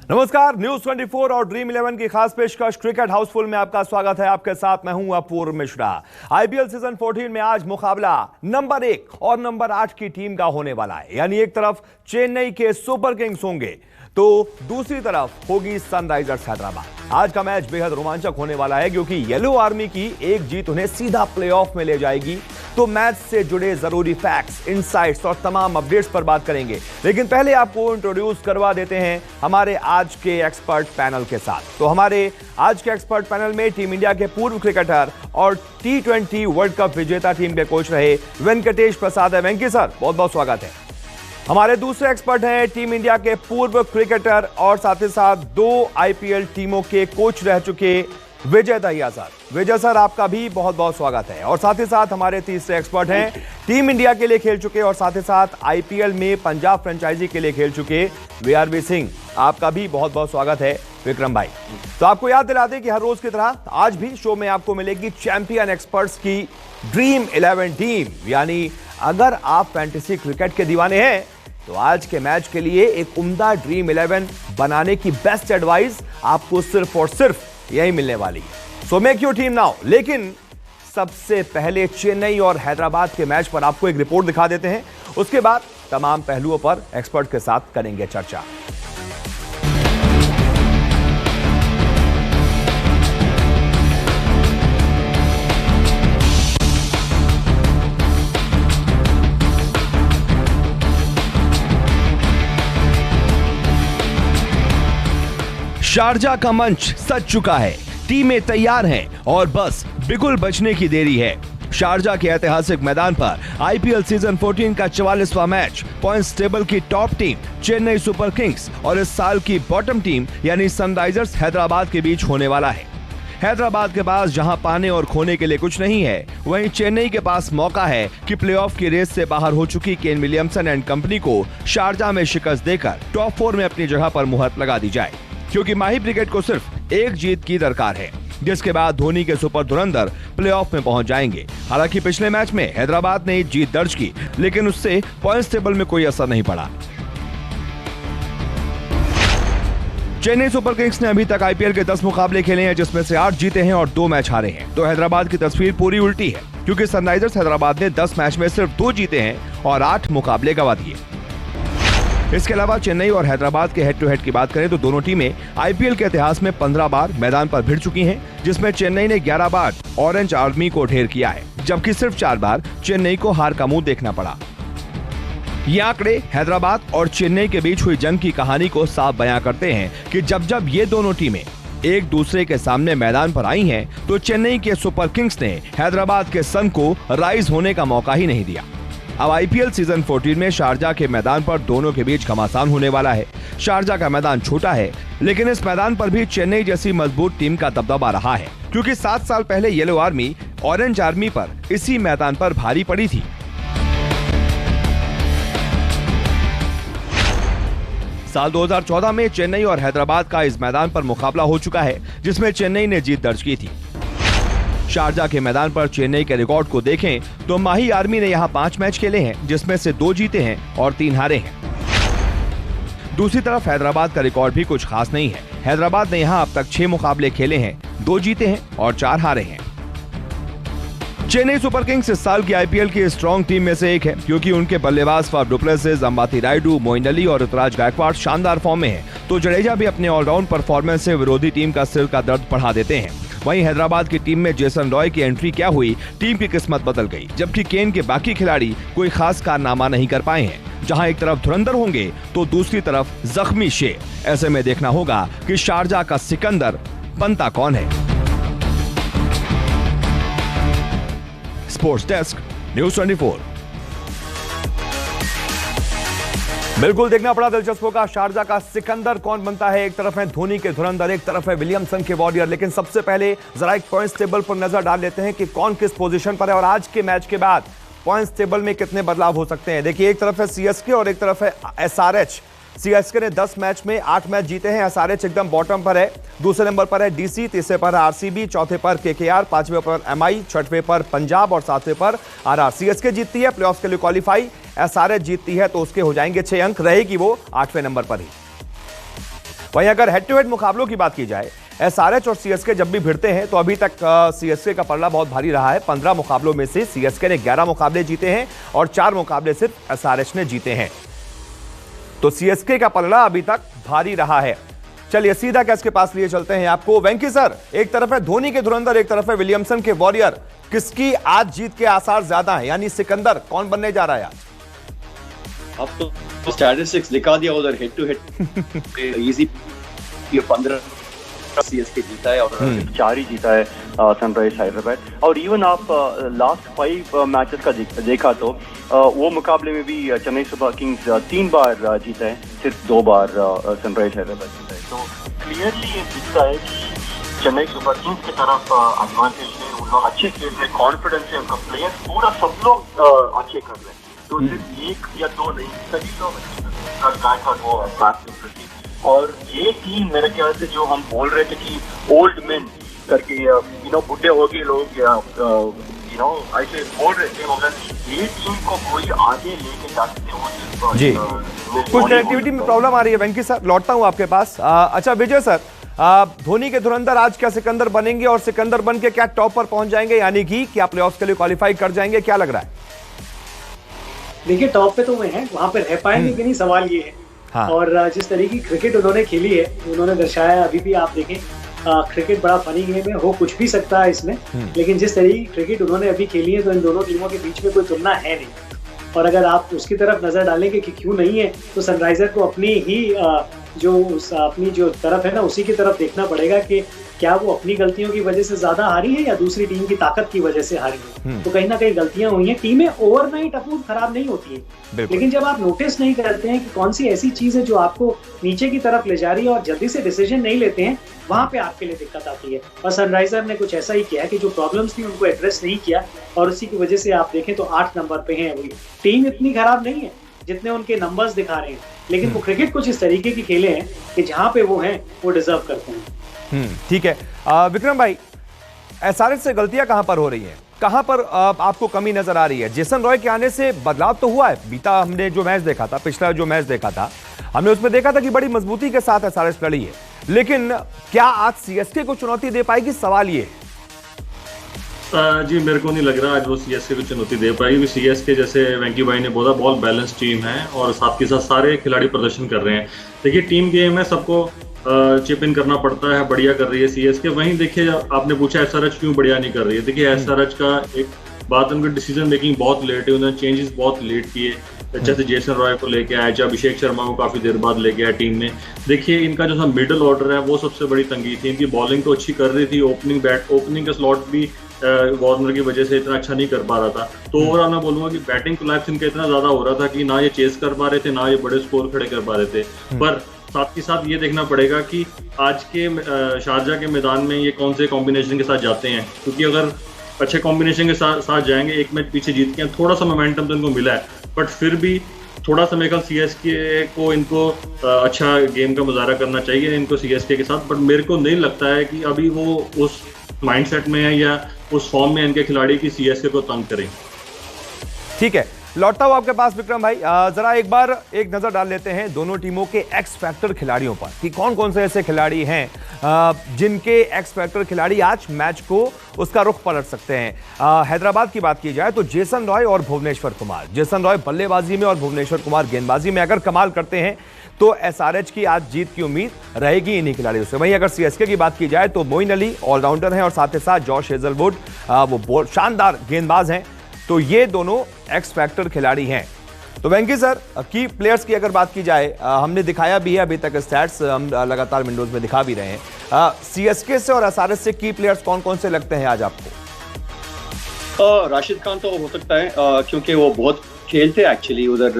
नमस्कार, न्यूज 24 और ड्रीम 11 की खास पेशकश क्रिकेट हाउसफुल में आपका स्वागत है। आपके साथ मैं हूं अपूर्व मिश्रा। आईपीएल सीजन 14 में आज मुकाबला नंबर 1 और नंबर 8 की टीम का होने वाला है। यानी एक तरफ चेन्नई के सुपर किंग्स होंगे तो दूसरी तरफ होगी सनराइजर्स हैदराबाद। आज का मैच बेहद रोमांचक होने वाला है क्योंकि येलो आर्मी की एक जीत उन्हें सीधा प्लेऑफ में ले जाएगी। तो मैच से जुड़े जरूरी फैक्ट्स, इनसाइट्स और तमाम अपडेट्स पर बात करेंगे, लेकिन पहले आपको इंट्रोड्यूस करवा देते हैं हमारे आज के एक्सपर्ट पैनल के साथ। तो हमारे आज के एक्सपर्ट पैनल में टीम इंडिया के पूर्व क्रिकेटर और T20 वर्ल्ड कप विजेता टीम के कोच रहे वेंकटेश प्रसाद है। वेंकी सर, बहुत बहुत स्वागत है। हमारे दूसरे एक्सपर्ट हैं टीम इंडिया के पूर्व क्रिकेटर और साथ ही साथ 2 आईपीएल टीमों के कोच रह चुके विजय दहिया सर। विजय सर, आपका भी बहुत बहुत स्वागत है। और साथ ही साथ हमारे तीसरे एक्सपर्ट हैं टीम इंडिया के लिए खेल चुके और साथ ही साथ आईपीएल में पंजाब फ्रेंचाइजी के लिए खेल चुके वीआरबी सिंह। आपका भी बहुत बहुत स्वागत है विक्रम भाई। तो आपको याद दिला दें कि हर रोज की तरह आज भी शो में आपको मिलेगी चैंपियन एक्सपर्ट्स की ड्रीम 11 टीम। यानी अगर आप फैंटेसी क्रिकेट के दीवाने हैं तो आज के मैच के लिए एक उम्दा ड्रीम 11 बनाने की बेस्ट एडवाइस आपको सिर्फ और सिर्फ यही मिलने वाली है। So make your team now. लेकिन सबसे पहले चेन्नई और हैदराबाद के मैच पर आपको एक रिपोर्ट दिखा देते हैं, उसके बाद तमाम पहलुओं पर एक्सपर्ट के साथ करेंगे चर्चा। शारजा का मंच सज चुका है, टीमें तैयार हैं और बस बिगुल बजने की देरी है। शारजा के ऐतिहासिक मैदान पर आईपीएल सीजन 14 का 44वां मैच पॉइंट्स टेबल की top team Chennai super Kings और इस साल की बॉटम टीम यानी सनराइजर्स हैदराबाद के बीच होने वाला है। हैदराबाद के पास जहां पाने और खोने के लिए कुछ नहीं है, वहीं चेन्नई के पास मौका है कि प्लेऑफ की रेस से बाहर हो चुकी केन विलियमसन एंड कंपनी को शारजा में शिकस्त देकर टॉप 4 में अपनी जगह पर मुहर लगा दी जाए, क्योंकि माही ब्रिगेड को सिर्फ एक जीत की दरकार है, जिसके बाद धोनी के सुपर धुरंधर प्लेऑफ में पहुंच जाएंगे। हालांकि पिछले मैच में हैदराबाद ने जीत दर्ज की, लेकिन उससे पॉइंट्स टेबल में कोई असर नहीं पड़ा। चेन्नई सुपर किंग्स ने अभी तक आईपीएल के 10 मुकाबले खेले हैं, जिसमें से 8 जीते हैं और 2 मैच हारे हैं। तो हैदराबाद की तस्वीर पूरी उल्टी है, क्योंकि सनराइजर्स हैदराबाद ने 10 मैच में सिर्फ 2 जीते हैं और 8 मुकाबले गंवा दिए। इसके अलावा चेन्नई और हैदराबाद के हेड टू हेड की बात करें तो दोनों टीमें आईपीएल के इतिहास में 15 बार मैदान पर भिड़ चुकी हैं, जिसमें चेन्नई ने 11 बार ऑरेंज आर्मी को ढेर किया है, जबकि सिर्फ 4 बार चेन्नई को हार का मुंह देखना पड़ा। ये आंकड़े हैदराबाद और चेन्नई के बीच हुई जंग की कहानी को साफ बयां करते हैं कि जब जब ये दोनों टीमें एक दूसरे के सामने मैदान पर आई हैं, तो चेन्नई के सुपर किंग्स ने हैदराबाद के सन को राइज होने का मौका ही नहीं दिया। अब आईपीएल सीजन 14 में शारजा के मैदान पर दोनों के बीच घमासान होने वाला है। शारजा का मैदान छोटा है, लेकिन इस मैदान पर भी चेन्नई जैसी मजबूत टीम का दबदबा रहा है, क्योंकि 7 साल पहले येलो आर्मी ऑरेंज आर्मी पर इसी मैदान पर भारी पड़ी थी। साल 2014 में चेन्नई और हैदराबाद का इस मैदान पर मुकाबला हो चुका है, जिसमें चेन्नई ने जीत दर्ज की थी। शारजा के मैदान पर चेन्नई के रिकॉर्ड को देखें तो माही आर्मी ने यहां 5 मैच खेले हैं, जिसमें से 2 जीते हैं और 3 हारे हैं। दूसरी तरफ हैदराबाद का रिकॉर्ड भी कुछ खास नहीं है। हैदराबाद ने यहां अब तक 6 मुकाबले खेले हैं, 2 जीते हैं और 4 हारे हैं। चेन्नई सुपर किंग्स इस साल की आईपीएल की स्ट्रॉन्ग टीम में से एक है, क्योंकि उनके बल्लेबाज Faf du Plessis, Ambati Rayudu, Moeen Ali और ऋतुराज गायकवाड़ शानदार फॉर्म में हैं, तो जडेजा भी अपने ऑलराउंड परफॉर्मेंस से विरोधी टीम का सिर का दर्द बढ़ा देते हैं। वहीं हैदराबाद की टीम में जेसन रॉय की एंट्री क्या हुई, टीम की किस्मत बदल गई, जबकि केन के बाकी खिलाड़ी कोई खास कारनामा नहीं कर पाए हैं। जहां एक तरफ धुरंधर होंगे तो दूसरी तरफ जख्मी शेर। ऐसे में देखना होगा कि शारजा का सिकंदर बनता कौन है। Sports desk, news 24। बिल्कुल देखना पड़ा दिलचस्प होगा शारजा का सिकंदर कौन बनता है। एक तरफ है धोनी के धुरंधर, एक तरफ है विलियमसन के वॉरियर। लेकिन सबसे पहले जरा एक पॉइंट्स टेबल पर नजर डाल लेते हैं कि कौन किस पोजीशन पर है और आज के मैच के बाद पॉइंट्स टेबल में कितने बदलाव हो सकते हैं। देखिए, एक तरफ है सीएसके और एक तरफ है एसआरएच। सीएसके ने 10 मैच में 8 मैच जीते हैं। एसआरएच एकदम बॉटम पर है। दूसरे नंबर पर है डीसी, तीसरे पर आरसीबी, चौथे पर केकेआर, पांचवें पर एमआई, छठवें पर पंजाब और सातवें पर आरआर। सीएसके जीतती है, प्लेऑफ्स के लिए क्वालिफाई। एसआरएच जीतती है तो उसके हो जाएंगे 6 अंक, रहेगी वो 8वें नंबर पर ही। वहीं अगर हेड टू हेड मुकाबलों की बात की जाए, एसआरएच और सीएसके जब भी भिड़ते हैं तो अभी तक सीएसके का पलड़ा बहुत भारी रहा है। 15 मुकाबलों में से सीएसके ने 11 मुकाबले जीते हैं और 4 मुकाबले सिर्फ एसआरएच ने जीते हैं। तो सीएसके का पलड़ा अभी तक भारी रहा है। चलिए सीधा कैच के पास लिए चलते हैं आपको। वेंकी सर, एक तरफ है धोनी के धुरंधर, एक तरफ है विलियमसन के वॉरियर, किसकी आज जीत के आसार ज्यादा हैं? यानी सिकंदर कौन बनने जा रहा है आज? अब तो स्टैटिस्टिक्स दिखा दिया उधर, head to head easy 15 CSK जीता है और 4 ही जीता है सनराइज हैदराबाद। और इवन आप लास्ट 5 मैचेस का देखा तो वो मुकाबले में भी चेन्नई सुपर किंग्स 3 बार जीता है, सिर्फ 2 बार सनराइज हैदराबाद जीता है। तो क्लियरली ये दिखता है कि चेन्नई सुपर किंग्स की तरफ एडवांटेज है, उन लोग अच्छे खेल रहे, कॉन्फिडेंस है उनका, प्लेयर्स पूरा सब लोग अच्छे कर रहे हैं। तो सिर्फ 1 या 2 नहीं, सभी लोग और ये टीम मेरे ख्याल से जो हम बोल रहे थे कि ओल्ड मैन करके बुढ़े हो गए लोग या ऐसे बोल रहे थे, मगर ये टीम को कोई आगे लेके जा सकते जी। कुछ कनेक्टिविटी में प्रॉब्लम आ रही है वेंकी सर, लौटता हूं आपके पास। अच्छा विजय सर, धोनी के धुरंधर आज क्या सिकंदर बनेंगे और सिकंदर बन के क्या टॉप पर पहुंच जाएंगे, यानी कि क्या प्लेऑफ्स के लिए क्वालिफाई कर जाएंगे, क्या लग रहा है? देखिए टॉप पे तो वो हैं, वहां पे रह पाएंगे कि नहीं, सवाल ये है। हाँ। और जिस तरीके की क्रिकेट उन्होंने खेली है, उन्होंने दर्शाया, अभी भी आप देखें क्रिकेट बड़ा फनी गेम है, हो कुछ भी सकता है इसमें, लेकिन जिस तरीके की क्रिकेट उन्होंने अभी खेली है तो इन दोनों टीमों के बीच में कोई तुलना है नहीं। और अगर आप उसकी तरफ नजर डालेंगे कि क्यों नहीं है, तो सनराइजर को अपनी ही अपनी जो तरफ है ना, उसी की तरफ देखना पड़ेगा कि क्या वो अपनी गलतियों की वजह से ज्यादा हारी है या दूसरी टीम की ताकत की वजह से हारी है। तो कहीं ना कहीं गलतियां हुई हैं। टीमें ओवरनाइट अप्रूव खराब नहीं होती है, लेकिन जब आप नोटिस नहीं करते हैं कि कौन सी ऐसी चीज है जो आपको नीचे की तरफ ले जा रही है और जल्दी से डिसीजन नहीं लेते हैं, वहां पे आपके लिए दिक्कत आती है। और सनराइजर ने कुछ ऐसा ही किया कि जो प्रॉब्लम्स थी उनको एड्रेस नहीं किया और उसी की वजह से आप देखें तो 8 नंबर पे है। वही टीम इतनी खराब नहीं है जितने उनके नंबर्स दिखा रहे हैं, लेकिन वो क्रिकेट कुछ इस तरीके की खेले हैं कि जहां पे वो हैं वो डिजर्व करते हैं। ठीक है विक्रम भाई, एसआरएच से गलतियां कहां पर हो रही हैं, कहां पर आपको कमी नजर आ रही है? जेसन रॉय के आने से बदलाव तो हुआ है, बीता हमने जो मैच देखा था, पिछला जो मैच देखा था, हमने उसमें देखा था कि बड़ी मजबूती के साथ एसआरएच लड़ी है, लेकिन क्या आज सीएसके को चुनौती दे पाएगी? सवाल ये जी, मेरे को नहीं लग रहा आज वो सीएसके को चुनौती दे पाएगी। सीएसके जैसे वेंकी भाई ने बोला, बहुत बैलेंस टीम है और साथ के साथ सारे खिलाड़ी प्रदर्शन कर रहे हैं। देखिए टीम गेम है, सबको चिप इन करना पड़ता है, बढ़िया कर रही है सीएसके। वहीं देखिए आपने पूछा एसआरएच क्यों बढ़िया नहीं कर रही है, देखिए एसआरएच का एक बात, उनकी डिसीजन मेकिंग बहुत लेट है, उन्होंने चेंजेस बहुत लेट किए। जैसे जेसन रॉय को लेके आया, जब अभिषेक शर्मा को काफी देर बाद लेके आया टीम में। देखिए इनका जो मिडिल ऑर्डर है वो सबसे बड़ी तंगी थी, इनकी बॉलिंग तो अच्छी कर रही थी, ओपनिंग का स्लॉट भी वार्नर की वजह से इतना अच्छा नहीं कर पा रहा था। तो ओवरऑल मैं बोलूंगा कि बैटिंग कोलैप्स इनका इतना ज्यादा हो रहा था कि ना ये चेस कर पा रहे थे, ना ये बड़े स्कोर खड़े कर पा रहे थे। पर साथ के साथ ये देखना पड़ेगा कि आज के शारजा के मैदान में ये कौन से कॉम्बिनेशन के साथ जाते हैं, क्योंकि अगर अच्छे कॉम्बिनेशन के साथ जाएंगे, एक मैच पीछे जीत के, थोड़ा सा मोमेंटम तो इनको मिला है, बट फिर भी थोड़ा सा मेरे ख्याल सीएसके को इनको अच्छा गेम का मुजाहरा करना चाहिए इनको सीएसके के साथ। बट मेरे को नहीं लगता है कि अभी वो उस माइंडसेट में है या उस फॉर्म में इनके खिलाड़ी की सीएसके को तंग करें। ठीक है, लौटता हूं आपके पास विक्रम भाई, जरा एक बार एक नजर डाल लेते हैं दोनों टीमों के एक्स फैक्टर खिलाड़ियों पर कि कौन कौन से ऐसे खिलाड़ी हैं जिनके एक्स फैक्टर खिलाड़ी आज मैच को उसका रुख पलट सकते हैं। हैदराबाद की बात की जाए तो जेसन रॉय और भुवनेश्वर कुमार, जेसन रॉय बल्लेबाजी में और भुवनेश्वर कुमार गेंदबाजी में अगर कमाल करते हैं तो एसआरएच की आज जीत की उम्मीद रहेगी इन्हीं खिलाड़ियों से। वहीं अगर सीएसके की बात की जाए तो मोइन अली ऑलराउंडर हैं और साथ ही साथ जॉश हेजलवुड वो शानदार गेंदबाज हैं, तो ये दोनों एक्स फैक्टर खिलाड़ी हैं। तो वेंकी सर, की प्लेयर्स की अगर बात की जाए, हमने दिखाया भी है अभी तक स्टैट्स, हम लगातार विंडोज में दिखा भी रहे हैं। सीएसके से और एसआरएच से की प्लेयर्स कौन कौन से लगते हैं आज आपको? राशिद खान तो हो सकता है, क्योंकि वो बहुत खेलते हैं एक्चुअली उधर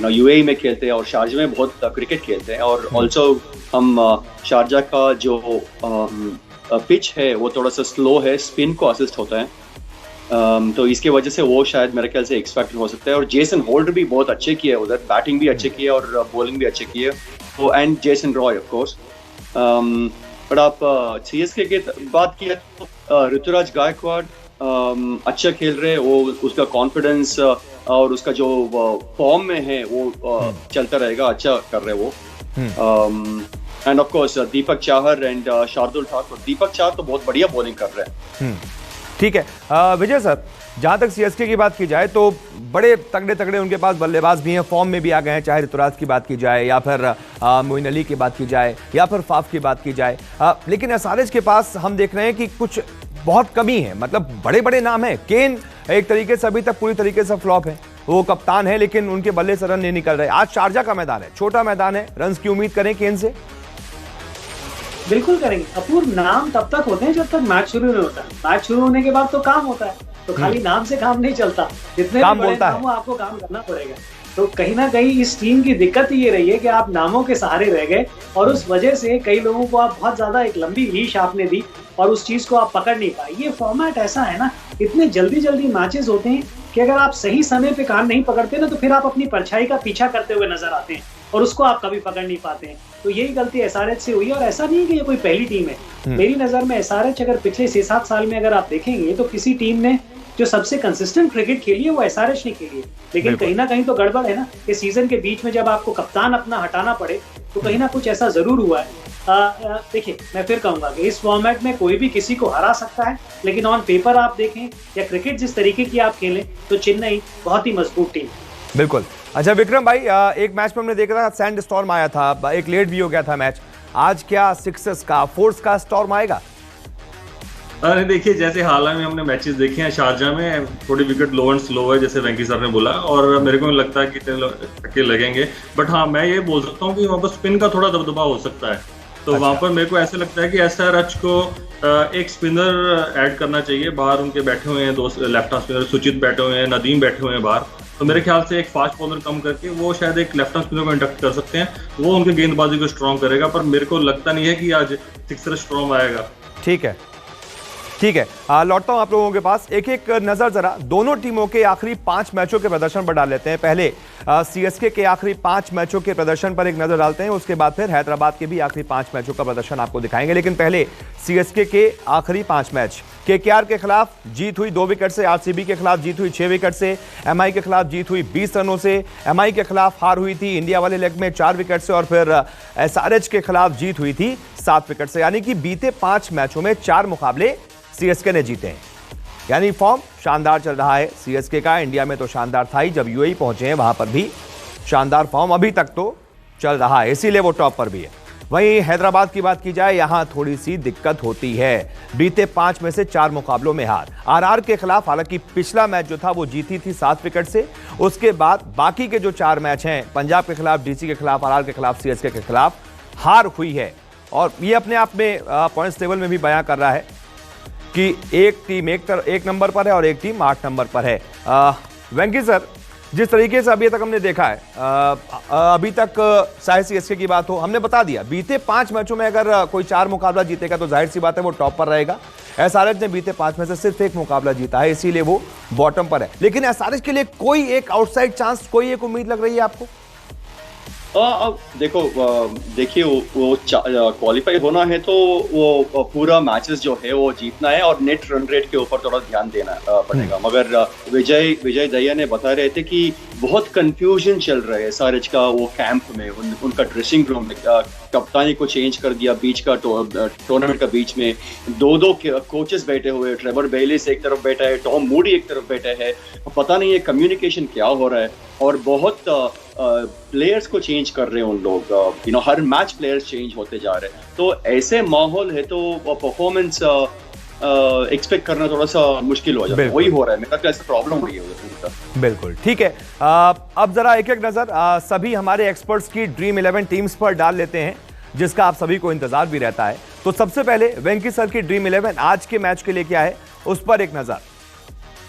यूएई में खेलते हैं और शारजा में बहुत क्रिकेट खेलते हैं। और ऑल्सो हम शारजा का जो पिच है वो थोड़ा सा स्लो है, स्पिन को असिस्ट होता है, तो इसके वजह से वो शायद मेरे ख्याल से एक्स फैक्टर हो सकता है। और जेसन होल्डर भी बहुत अच्छे किए उधर, बैटिंग भी अच्छे किए और बॉलिंग भी अच्छे किए, तो and Jason Roy of course. पर आप सीएसके की बात किया तो ऋतुराज गायकवाड़ अच्छा खेल रहे हैं, वो उसका कॉन्फिडेंस और उसका जो फॉर्म में है वो चलता रहेगा, अच्छा कर रहे हैं वो। And of course Deepak Chahar and Shardul Thakur. Deepak Chahar तो बहुत बढ़िया बॉलिंग कर रहे हैं। ठीक है विजय सर, जहां तक सीएसके की बात की जाए तो बड़े तगड़े तगड़े उनके पास बल्लेबाज भी हैं, फॉर्म में भी आ गए हैं, चाहे ऋतुराज की बात की जाए या फिर मोइन अली की बात की जाए या फिर फाफ की बात की जाए, लेकिन एसआरएच के पास हम देख रहे हैं कि कुछ बहुत कमी है। मतलब बड़े बड़े नाम हैं। केन एक तरीके से अभी तक पूरी तरीके से फ्लॉप है, वो कप्तान है लेकिन उनके बल्ले से रन नहीं निकल रहे। आज शारजा का मैदान है, छोटा मैदान है, रन की उम्मीद करें केन से? बिल्कुल करेंगे अपूर्व। नाम तब तक होते हैं जब तक मैच शुरू नहीं होता। मैच शुरू होने के बाद तो काम होता है, तो खाली नाम से काम नहीं चलता, जितने भी बड़े नाम हो आपको काम करना पड़ेगा। तो कहीं ना कहीं इस टीम की दिक्कत ये रही है कि आप नामों के सहारे रह गए और उस वजह से कई लोगों को आप बहुत ज्यादा एक लंबी लीश आपने दी और उस चीज को आप पकड़ नहीं पाए। ये फॉर्मेट ऐसा है ना, इतने जल्दी जल्दी मैचेस होते हैं कि अगर आप सही समय पे काम नहीं पकड़ते ना तो फिर आप अपनी परछाई का पीछा करते हुए नजर आते हैं और उसको आप कभी पकड़ नहीं पाते हैं। तो यही गलती एसआरएच से हुई। और ऐसा नहीं है कि ये कोई पहली टीम है। मेरी नजर में एसआरएच अगर पिछले 6-7 साल में अगर आप देखेंगे तो किसी टीम ने जो सबसे कंसिस्टेंट क्रिकेट खेली है वो एसआरएच ने खेली है। लेकिन कहीं ना कहीं तो गड़बड़ है ना कि सीजन के बीच में जब आपको कप्तान अपना हटाना पड़े तो कहीं ना कुछ ऐसा जरूर हुआ है। देखिए मैं फिर कहूंगा कि इस फॉर्मेट में कोई भी किसी को हरा सकता है, लेकिन ऑन पेपर आप देखें या क्रिकेट जिस तरीके की आप खेलें तो चेन्नई बहुत ही मजबूत टीम। बिल्कुल। अच्छा विक्रम भाई, एक मैच में हमने देखा था सैंड स्टॉर्म आया था, एक लेट भी हो गया था मैच। आज क्या सिक्सेस का फोर्स का स्टॉर्म आएगा? अरे देखिए, जैसे हाल में हमने मैचेस देखे हैं शारजा में, थोड़ी विकेट लो एंड स्लो है जैसे वेंकी सर ने बोला, और मेरे को लगता है कि टक्के लगेंगे। बट हाँ, मैं ये बोल सकता हूँ कि वहाँ पर स्पिन का थोड़ा दबदबा हो सकता है। तो वहाँ पर मेरे को ऐसे लगता है कि एसआरएच को एक स्पिनर ऐड करना चाहिए। बाहर उनके बैठे हुए हैं दो लेफ्ट हैंड स्पिनर, सुचित बैठे हुए हैं, नदीम बैठे हुए हैं बाहर। तो मेरे ख्याल से एक फास्ट बॉलर कम करके वो शायद एक लेफ्ट हैंड स्पिनर को इंडक्ट कर सकते हैं, वो उनके गेंदबाजी को स्ट्रॉन्ग करेगा। पर मेरे को लगता नहीं है कि आज सिक्सर स्ट्रॉन्ग आएगा। ठीक है, ठीक है। लौटता हूं आप लोगों के पास। एक एक नजर जरा दोनों टीमों के आखिरी 5 मैचों के प्रदर्शन पर डाल लेते हैं। पहले सीएसके के आखिरी 5 मैचों के प्रदर्शन पर एक नजर डालते हैं, उसके बाद फिर हैदराबाद के भी आखिरी 5 मैचों का प्रदर्शन आपको दिखाएंगे। लेकिन पहले सीएसके के आखिरी 5 मैच। केकेआर के खिलाफ जीत हुई 2 विकेट से, आरसीबी के खिलाफ जीत हुई 6 विकेट से, एमआई के खिलाफ जीत हुई 20 रनों से, एमआई के खिलाफ हार हुई थी इंडिया वाले लेग में 4 विकेट से, और फिर एसआरएच के खिलाफ जीत हुई थी 7 विकेट से। यानी कि बीते 5 मैचों में 4 मुकाबले सीएसके ने जीते हैं। यानी फॉर्म शानदार चल रहा है सीएसके का। इंडिया में तो शानदार था ही, जब यूएई पहुंचे हैं वहां पर भी शानदार फॉर्म अभी तक तो चल रहा है, इसीलिए वो टॉप पर भी है। वहीं हैदराबाद की बात की जाए, यहां थोड़ी सी दिक्कत होती है। बीते 5 में से 4 मुकाबलों में हार। आरआर के खिलाफ हालांकि पिछला मैच जो था वो जीती थी 7 विकेट से, उसके बाद बाकी के जो 4 मैच हैं, पंजाब के खिलाफ, डीसी के खिलाफ, आरआर के खिलाफ, सीएसके के खिलाफ हार हुई है। और ये अपने आप में पॉइंट्स टेबल में भी बयां कर रहा है कि एक टीम एक नंबर पर है और एक टीम 8 नंबर पर है। वेंकी सर, जिस तरीके से अभी तक हमने देखा है, अभी तक चाहे सीएसके की बात हो, हमने बता दिया बीते 5 मैचों में अगर कोई 4 मुकाबला जीतेगा तो जाहिर सी बात है वो टॉप पर रहेगा। एसआरएच ने बीते 5 में से सिर्फ 1 मुकाबला जीता है, इसीलिए वो बॉटम पर है। लेकिन एसआरएच के लिए कोई एक आउटसाइड चांस, कोई एक उम्मीद लग रही है आपको? देखिए वो क्वालिफाई होना है तो वो पूरा मैचेस जो है वो जीतना है और नेट रन रेट के ऊपर थोड़ा ध्यान देना पड़ेगा। मगर विजय दहिया ने बता रहे थे कि बहुत कंफ्यूजन चल रहा है एसआरएच का वो कैंप में, उनका ड्रेसिंग रूम में। कप्तानी को चेंज कर दिया बीच का टूर्नामेंट का बीच में। 2 कोचेस बैठे हुए, ट्रेवर बेलिस एक तरफ बैठा है, टॉम मूडी एक तरफ बैठा है। पता नहीं है कम्युनिकेशन क्या हो रहा है, और बहुत प्लेयर्स को चेंज कर रहे हैं उन लोग। हर मैच प्लेयर्स चेंज होते जा रहे हैं। तो ऐसे माहौल है तो परफॉर्मेंस एक्सपेक्ट करना थोड़ा सा मुश्किल हो जाता है। वही हो रहा है, मेरा ख्याल से प्रॉब्लम हुई है उधर। बिल्कुल ठीक है। अब जरा एक एक नजर सभी हमारे एक्सपर्ट्स की ड्रीम 11 टीम्स पर डाल लेते हैं, जिसका आप सभी को इंतजार भी रहता है। तो सबसे पहले वेंकी सर की ड्रीम 11 आज के मैच के लिए क्या है, उस पर एक नजर।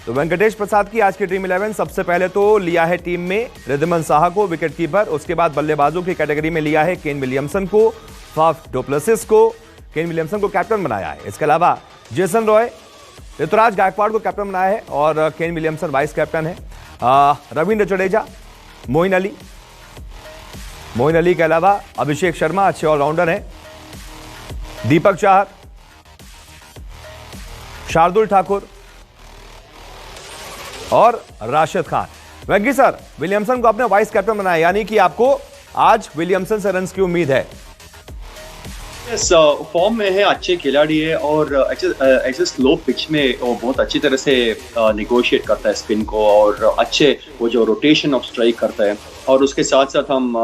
तो वेंकटेश प्रसाद की आज की ड्रीम 11 सबसे पहले तो लिया है टीम में रिद्धिमान साहा को विकेट कीपर, उसके बाद बल्लेबाजों की कैटेगरी में लिया है केन विलियमसन को, फाफ डुप्लेसिस को, केन विलियमसन को कैप्टन बनाया है। इसके अलावा जेसन रॉय, ऋतुराज गायकवाड़ को कैप्टन बनाया है और केन विलियमसन वाइस कैप्टन है। रविंद्र जडेजा, मोइन अली के अलावा अभिषेक शर्मा अच्छे ऑलराउंडर हैं, दीपक चाहर, शार्दुल ठाकुर और राशिद खान। वेंकी सर, विलियमसन को आपने वाइस कैप्टन बनाया, यानी कि आपको आज विलियमसन से रन्स की उम्मीद है। फॉर्म में है, अच्छे खिलाड़ी है और ऐसे स्लो पिच में वो बहुत अच्छी तरह से निगोशिएट करता है स्पिन को और अच्छे वो जो रोटेशन ऑफ स्ट्राइक करता है। और उसके साथ साथ हम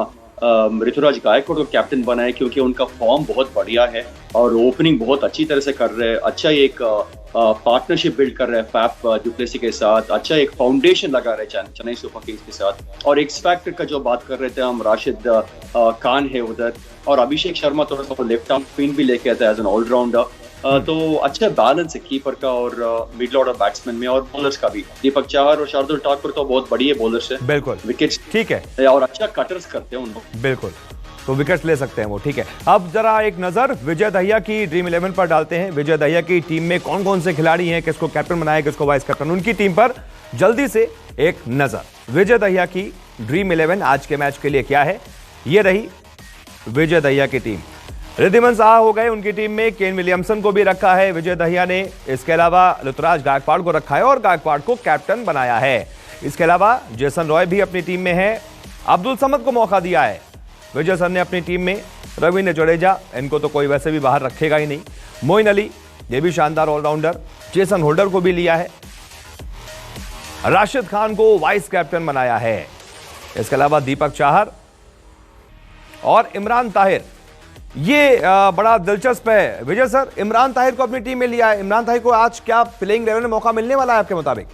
ऋतुराज गायकवाड़ को कैप्टन बनाए क्योंकि उनका फॉर्म बहुत बढ़िया है और ओपनिंग बहुत अच्छी तरह से कर रहे हैं। अच्छा एक पार्टनरशिप बिल्ड कर रहे हैं फैफ डुप्लेसी के साथ, अच्छा एक फाउंडेशन लगा रहे हैं चेन्नई सुपर किंग्स के साथ। और एक्स फैक्टर का जो बात कर रहे थे हम, राशिद खान है उधर और अभिषेक शर्मा थोड़ा सा लेफ्ट आर्म स्पिन भी लेके आता है एज एन ऑलराउंडर। तो अच्छा बैलेंस है कीपर का और मिडल ऑर्डर बैट्समैन में और बॉलर्स का भी। दीपक चाहर और शार्दुल ठाकुर तो बहुत बढ़िया बॉलर्स है, बिल्कुल विकेट्स ठीक है और अच्छा कटर्स करते हैं उन लोग, बिल्कुल, तो विकेट्स ले सकते हैं वो, ठीक है। अब जरा एक नजर विजय दहिया की ड्रीम 11 पर डालते हैं। विजय दहिया की टीम में कौन कौन से खिलाड़ी हैं, किसको कैप्टन बनाया, किसको वाइस कैप्टन, उनकी टीम पर जल्दी से एक नजर। विजय दहिया की ड्रीम 11 आज के मैच के लिए क्या है, ये रही विजय दहिया की टीम। रिद्धिमान साहा हो गए उनकी टीम में, केन विलियमसन को भी रखा है विजय दहिया ने। इसके अलावा ऋतुराज गायकवाड़ को रखा है और गायकवाड़ को कैप्टन बनाया है। इसके अलावा जेसन रॉय भी अपनी टीम में है। अब्दुल समद को मौका दिया है विजय सर ने अपनी टीम में। रवींद्र जडेजा, इनको तो कोई वैसे भी बाहर रखेगा ही नहीं। मोइन अली, ये भी शानदार ऑलराउंडर। जेसन होल्डर को भी लिया है। राशिद खान को वाइस कैप्टन बनाया है। इसके अलावा दीपक चाहर और इमरान ताहिर, ये बड़ा दिलचस्प है विजय सर, इमरान ताहिर को अपनी टीम में लिया है। इमरान ताहिर को आज क्या प्लेइंग 11 में मौका मिलने वाला है आपके मुताबिक?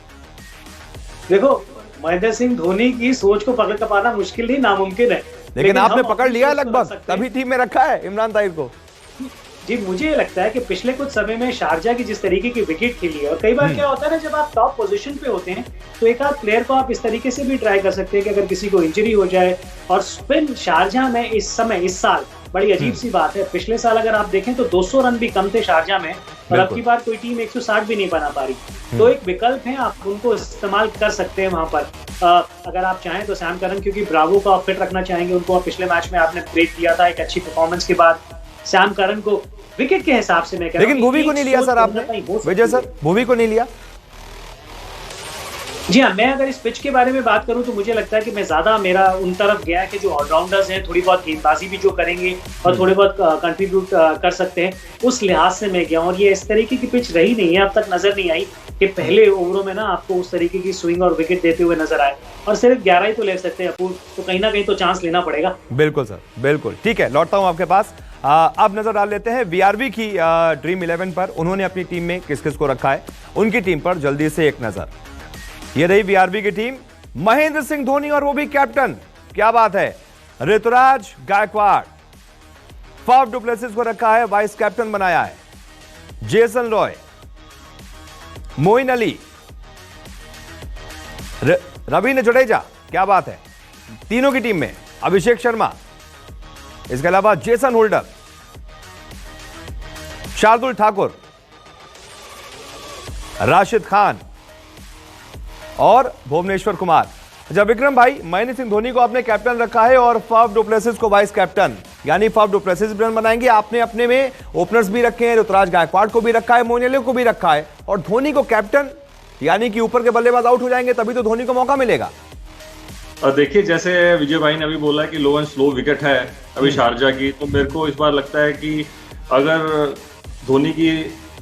देखो, महेंद्र सिंह धोनी की सोच को पकड़ पाना मुश्किल नहीं, नामुमकिन है, लेकिन आपने पकड़ लिया है लगभग, तभी टीम में रखा है इमरान ताहिर को। जी, मुझे लगता है कि पिछले कुछ समय में शारजा की जिस तरीके की विकेट खेली है, और कई बार क्या होता है ना, जब आप टॉप पोजीशन पे होते हैं तो एक आध प्लेयर को आप इस तरीके से भी ट्राई कर सकते हैं कि अगर किसी को इंजरी हो जाए। और स्पिन शारजा में इस समय, इस साल बड़ी अजीब सी बात है, पिछले साल अगर आप देखें तो 200 रन भी कम थे शारजा में और अब की बार कोई टीम 160 भी नहीं बना पा रही। तो एक विकल्प है, आप उनको इस्तेमाल कर सकते हैं वहां पर। अगर आप चाहें तो सैम करन, क्योंकि ब्रावो को आप फिट रखना चाहेंगे उनको, पिछले मैच में आपने ब्रेक दिया था एक अच्छी परफॉर्मेंस के बाद। सैम करन को विकेट के हिसाब से मैं कह रहा हूं, लेकिन भुवी को नहीं लिया सर आपने, विजय सर भुवी को नहीं लिया। जी हाँ, मैं अगर इस पिच के बारे में बात करूं तो मुझे लगता है कि मैं ज्यादा मेरा उन तरफ गया कि जो ऑलराउंडर्स हैं थोड़ी बहुत गेंदबाजी भी जो करेंगे और थोड़े बहुत कंट्रीब्यूट कर सकते हैं, उस लिहाज से मैं गया। और ये इस तरीके की पिच रही नहीं है, अब तक नजर नहीं आई कि पहले ओवरों में ना आपको उस तरीके की स्विंग और विकेट देते हुए नजर आए। और सिर्फ 11 ही तो ले सकते हैं अपूर्व, तो कहीं ना कहीं तो चांस लेना पड़ेगा। बिल्कुल सर, बिल्कुल ठीक है, लौटता हूं आपके पास। अब नजर डाल लेते हैं वीआरबी की ड्रीम 11 पर। उन्होंने अपनी टीम में किस किस को रखा है, उनकी टीम पर जल्दी से एक नजर। ये रही वीआरबी की टीम, महेंद्र सिंह धोनी और वो भी कैप्टन, क्या बात है। ऋतुराज गायकवाड़, फाफ डुप्लेसिस को रखा है, वाइस कैप्टन बनाया है। जेसन रॉय, मोइन अली, रवींद्र जडेजा, क्या बात है, तीनों की टीम में। अभिषेक शर्मा, इसके अलावा जेसन होल्डर, शार्दुल ठाकुर, राशिद खान और भुवनेश्वर कुमार। अच्छा विक्रम भाई, महेंद्र सिंह धोनी को आपने कैप्टन रखा है और फाफ डुप्लेसिस को वाइस कैप्टन, यानी फाफ डुप्लेसिस रन बनाएंगे। आपने अपने में ओपनर्स भी रखे हैं, ऋतुराज गायकवाड़ को भी रखा है, मोइन अली को भी रखा है, और धोनी को कैप्टन, यानी कि ऊपर के बल्लेबाज आउट हो जाएंगे तभी तो धोनी को मौका मिलेगा। देखिए, जैसे विजय भाई ने अभी बोला कि लो एंड स्लो विकेट है अभी शारजा की, तो मेरे को इस बार लगता है कि अगर धोनी की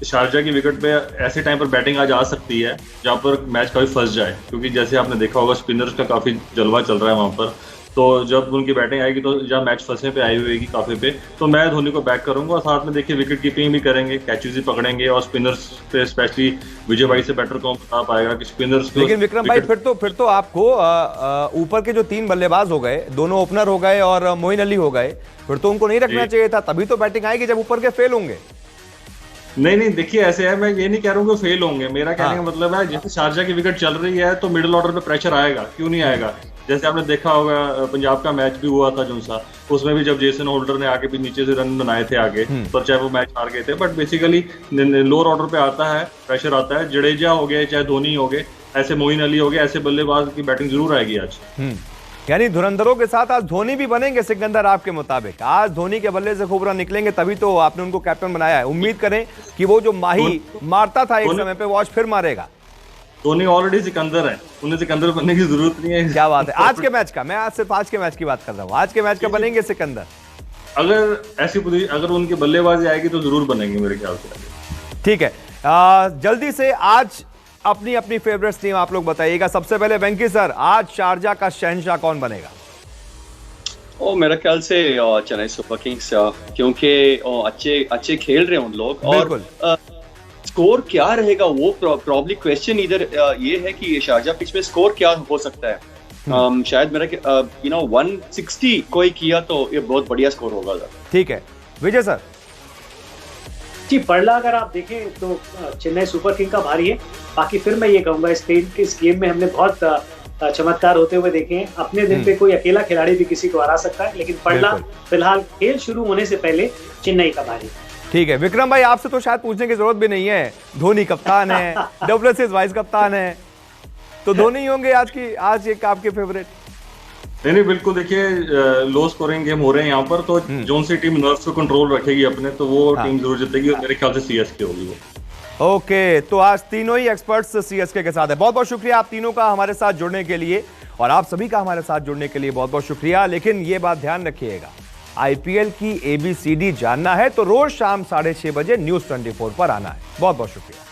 शारजा की विकेट पे ऐसे टाइम पर बैटिंग आज आ सकती है जहां पर मैच काफी फंस जाए, क्योंकि जैसे आपने देखा होगा स्पिनर्स का काफी जलवा चल रहा है वहां पर। तो जब उनकी बैटिंग आएगी तो जब मैच फंसने पे आई हुई काफी पे, तो मैं धोनी को बैक करूंगा। और साथ में देखिए विकेट कीपिंग भी करेंगे, कैचेस भी पकड़ेंगे और स्पिनर्स पे स्पेशली विजय भाई से बेटर कौन बता पाएगा कि स्पिनर्स। लेकिन विक्रम भाई फिर तो आपको ऊपर के जो 3 बल्लेबाज हो गए, दोनों ओपनर हो गए और मोइन अली हो गए, फिर तो उनको नहीं रखना चाहिए था, तभी तो बैटिंग आएगी जब ऊपर के फेल होंगे। नहीं, देखिए ऐसे है, मैं ये नहीं कह रहा हूँ कि फेल होंगे, मेरा कहने का मतलब है जैसे शारजा की विकेट चल रही है तो मिडिल ऑर्डर पे प्रेशर आएगा, क्यों नहीं आएगा। जैसे आपने देखा होगा पंजाब का मैच भी हुआ था जो सा, उसमें भी जब जेसन होल्डर ने आके भी नीचे से रन बनाए थे आगे, तो चाहे वो मैच हार गए थे, बट बेसिकली लोअर ऑर्डर पे आता है, प्रेशर आता है। जडेजा हो गए, चाहे धोनी हो गए, ऐसे मोइन अली हो गए, ऐसे बल्लेबाज की बैटिंग जरूर आएगी आज। यानी धुरंधरों के साथ आज धोनी भी बनेंगे सिकंदर, आपके मुताबिक आज धोनी के बल्ले से खूब रन निकलेंगे, तभी तो आपने उनको कैप्टन बनाया है। उम्मीद करें कि वो जो माही मारता था एक समय पे, वो आज फिर मारेगा। धोनी ऑलरेडी सिकंदर है, उन्हें सिकंदर बनने की जरूरत नहीं है। क्या बात है। आज के मैच का, मैं आज सिर्फ आज के मैच की बात कर रहा हूँ, आज के मैच का बनेंगे सिकंदर। अगर उनकी बल्लेबाजी आएगी तो जरूर बनेंगे मेरे ख्याल से। ठीक है, जल्दी से आज अपनी अपनी फेवरेट टीम आप लोग बताइएगा। सबसे पहले वेंकी सर, आज शारजा का शहंशाह कौन बनेगा? मेरा ख्याल से चेन्नई सुपर किंग्स, क्योंकि अच्छे खेल रहे हैं उन लोग। और स्कोर क्या रहेगा वो प्रॉब्ली क्वेश्चन इधर ये है कि शारजा पिच में स्कोर क्या हो सकता है। शायद मेरा 160 कोई किया तो ये बहुत बढ़िया स्कोर होगा। ठीक है, विजय सर। जी, पड़ला अगर आप देखें तो चेन्नई सुपर किंग का भारी है। बाकी फिर मैं ये कहूंगा इस गेम में हमने बहुत चमत्कार होते हुए देखे हैं। अपने दिन पे कोई अकेला खिलाड़ी भी किसी को हरा सकता है, लेकिन पड़ला फिलहाल खेल शुरू होने से पहले चेन्नई का भारी। ठीक है, विक्रम भाई आपसे तो शायद पूछने की जरूरत भी नहीं है, धोनी कप्तान है, डुप्लेसिस वाइस कप्तान है, तो धोनी ही होंगे आज एक आपके फेवरेट। नहीं, बिल्कुल। देखिए, लो स्कोरिंग गेम हो रहे हैं यहाँ पर, तो जोन सी टीम नर्व्स को कंट्रोल रखेगी अपने, तो वो टीम जरूर जीतेगी और मेरे ख्याल से सीएसके होगी वो। ओके, तो आज तीनों ही एक्सपर्ट्स सीएसके के साथ है। बहुत बहुत शुक्रिया आप तीनों का हमारे साथ जुड़ने के लिए, और आप सभी का हमारे साथ जुड़ने के लिए बहुत बहुत शुक्रिया। लेकिन ये बात ध्यान रखिएगा, आईपीएल की ABCD जानना है तो रोज शाम 6:30 बजे न्यूज़ 24 पर आना है। बहुत बहुत शुक्रिया।